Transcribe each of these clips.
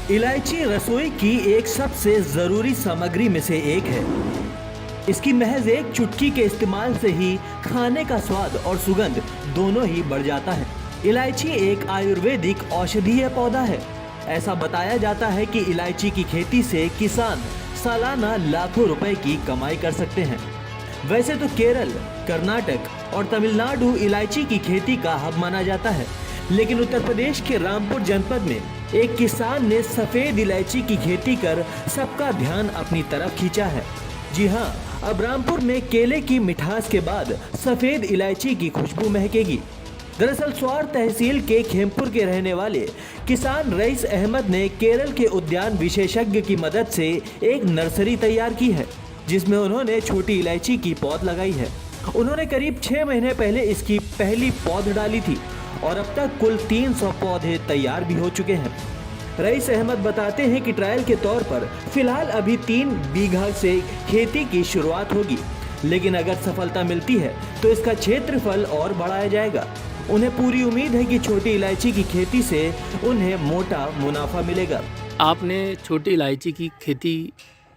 इलायची रसोई की एक सबसे जरूरी सामग्री में से एक है। इसकी महज एक चुटकी के इस्तेमाल से ही खाने का स्वाद और सुगंध दोनों ही बढ़ जाता है। इलायची एक आयुर्वेदिक औषधीय पौधा है। ऐसा बताया जाता है कि इलायची की खेती से किसान सालाना लाखों रुपए की कमाई कर सकते हैं। वैसे तो केरल, कर्नाटक और तमिलनाडु इलायची की खेती का हब माना जाता है, लेकिन उत्तर प्रदेश के रामपुर जनपद में एक किसान ने सफेद इलायची की खेती कर सबका ध्यान अपनी तरफ खींचा है। जी हाँ, अब रामपुर में केले की मिठास के बाद सफेद इलायची की खुशबू महकेगी। दरअसल स्वार तहसील के खेमपुर के रहने वाले किसान रईस अहमद ने केरल के उद्यान विशेषज्ञ की मदद से एक नर्सरी तैयार की है, जिसमें उन्होंने छोटी इलायची की पौध लगाई है। उन्होंने करीब 6 महीने पहले इसकी पहली पौध डाली थी और अब तक कुल 300 पौधे तैयार भी हो चुके हैं। रईस अहमद बताते हैं कि ट्रायल के तौर पर फिलहाल अभी 3 बीघा से खेती की शुरुआत होगी, लेकिन अगर सफलता मिलती है तो इसका क्षेत्रफल और बढ़ाया जाएगा। उन्हें पूरी उम्मीद है कि छोटी इलायची की खेती से उन्हें मोटा मुनाफा मिलेगा। आपने छोटी इलायची की खेती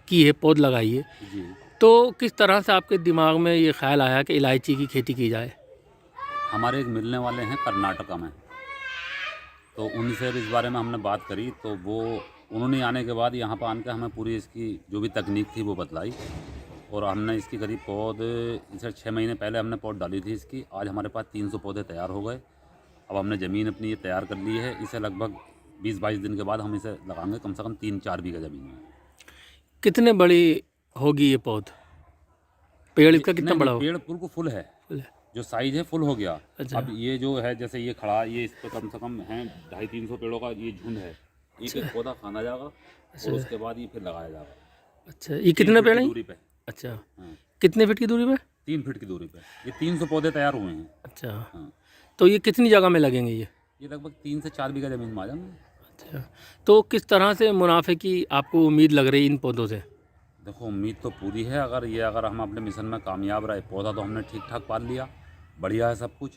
की है, पौध लगाई है जी। तो किस तरह से आपके दिमाग में ये ख्याल आया कि इलायची की खेती की जाए? हमारे एक मिलने वाले हैं कर्नाटका में, तो उनसे इस बारे में हमने बात करी, तो उन्होंने आने के बाद यहाँ पर आने के हमें पूरी इसकी जो भी तकनीक थी वो बतलाई, और हमने इसकी करीब पौध इसे 6 महीने पहले हमने पौध डाली थी इसकी। आज हमारे पास 300 पौधे तैयार हो गए। अब हमने ज़मीन अपनी ये तैयार कर ली है। इसे लगभग 20-22 दिन के बाद हम इसे लगाएंगे, कम से कम 3-4 बीघा ज़मीन में। कितने बड़ी होगी ये पौध? पेड़ इसका कितना बड़ा होगा? पेड़ बिल्कुल फुल है, जो साइज है फुल हो गया। अच्छा। अब ये जो है जैसे ये खड़ा, ये इस पर कम से कम है 250-300 पेड़ों का ये झुंड है। एक एक पौधा खाना जाएगा और उसके बाद ये फिर लगाया जाएगा। अच्छा, ये कितने पेड़ हैं? दूरी पे। अच्छा, हाँ। कितने फीट की दूरी पे? 3 फीट की दूरी पे ये 300 पौधे तैयार हुए हैं। अच्छा, हाँ। तो ये कितनी जगह में लगेंगे ये? ये लगभग 3 से 4 बीघा ज़मीन में आ जाएंगे। अच्छा, तो किस तरह से मुनाफे की आपको उम्मीद लग रही है इन पौधों से? देखो, उम्मीद तो पूरी है। अगर हम अपने मिशन में कामयाब रहे, पौधा तो हमने ठीक ठाक पाल लिया, बढ़िया है सब कुछ।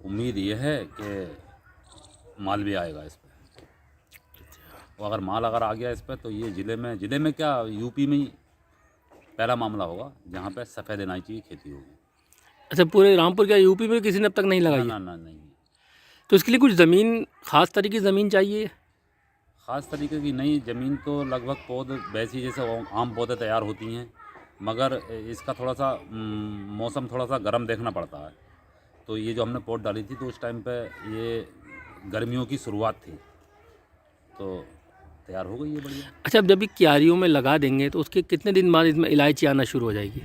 उम्मीद ये है कि माल भी आएगा इस पर। और अगर माल आ गया इस पर तो ये ज़िले में क्या, यूपी में ही पहला मामला होगा जहाँ पे सफ़ेद इलायची की खेती होगी। अच्छा, पूरे रामपुर क्या यूपी में किसी ने अब तक नहीं लगाई? ना नहीं। तो इसके लिए कुछ ज़मीन, ख़ास तरीके की ज़मीन चाहिए? ख़ास तरीके की नहीं, ज़मीन तो लगभग पौध वैसी जैसे आम पौधे तैयार होती हैं, मगर इसका थोड़ा सा मौसम थोड़ा सा गर्म देखना पड़ता है। तो ये जो हमने पौध डाली थी तो उस टाइम पे ये गर्मियों की शुरुआत थी, तो तैयार हो गई है बढ़िया। अच्छा, अब जब भी क्यारियों में लगा देंगे तो उसके कितने दिन बाद इसमें इलायची आना शुरू हो जाएगी?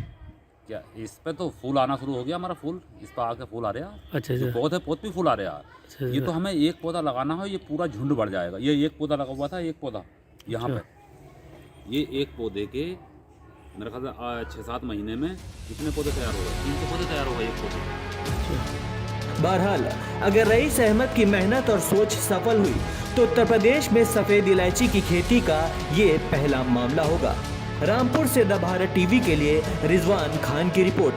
क्या इस पे तो फूल आना शुरू हो गया हमारा, फूल इस पर आके फूल आ रहा है। अच्छा जो अच्छा। पौध है पौध भी फूल आ रहा है। अच्छा, ये तो हमें एक पौधा लगाना है, ये पूरा झुंड बढ़ जाएगा। ये एक पौधा लगा हुआ था, एक पौधा यहाँ पे, ये एक पौधे के मेरे ख्याल से 6-7 महीने में कितने पौधे तैयार हो गए? 300 पौधे तैयार हो गए एक पौधे। बहरहाल, अगर रईस अहमद की मेहनत और सोच सफल हुई तो उत्तर प्रदेश में सफेद इलायची की खेती का ये पहला मामला होगा। रामपुर से द भारत टीवी के लिए रिजवान खान की रिपोर्ट।